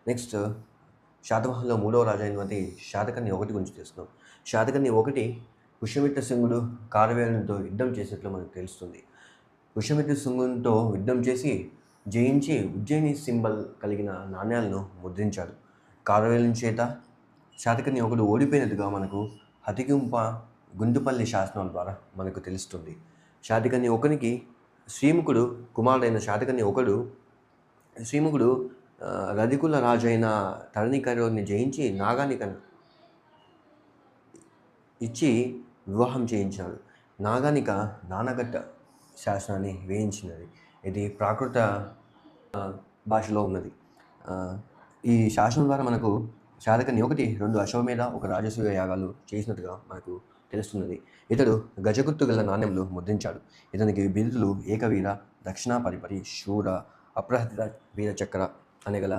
Next శాతవాహనులో మూడవ రాజైనటువంటి శాతకర్ణి ఒకటి గురించి తెలుసుకుందాం. శాతకర్ణి ఒకటి పుష్యమిత్ర సింగుడు కారవేలునితో యుద్ధం చేసినట్లు మనకు తెలుస్తుంది. పుష్యమిత్ర సింగునితో యుద్ధం చేసి జయించి ఉజ్జయిని సింబల్ కలిగిన నాణ్యాలను ముద్రించాడు. కారవేలుని చేత శాతకర్ణి ఒకడు ఓడిపోయినట్టుగా మనకు హతిగుంప గుంటుపల్లి శాసనం ద్వారా మనకు తెలుస్తుంది. శాతకర్ణి ఒకనికి శ్రీముఖుడు కుమారుడైన శాతకర్ణి ఒకడు శ్రీముఖుడు రధికుల రాజు అయిన తరణికరుని జయించి నాగానికను ఇచ్చి వివాహం చేయించాడు. నాగానిక నానగట్ట శాసనాన్ని వేయించినది. ఇది ప్రాకృత భాషలో ఉన్నది. ఈ శాసనం ద్వారా మనకు శాతకర్ణి ఒకటి 2 అశ్వమేధ, 1 రాజసూయ యాగాలు చేసినట్టుగా మనకు తెలుస్తున్నది. ఇతడు గజగుర్తు గల నాణ్యములు ముద్రించాడు. ఇతనికి బిరుదులు ఏకవీర, దక్షిణాపరిపరి, శూర, అప్రహతిత వీరచక్ర అనగల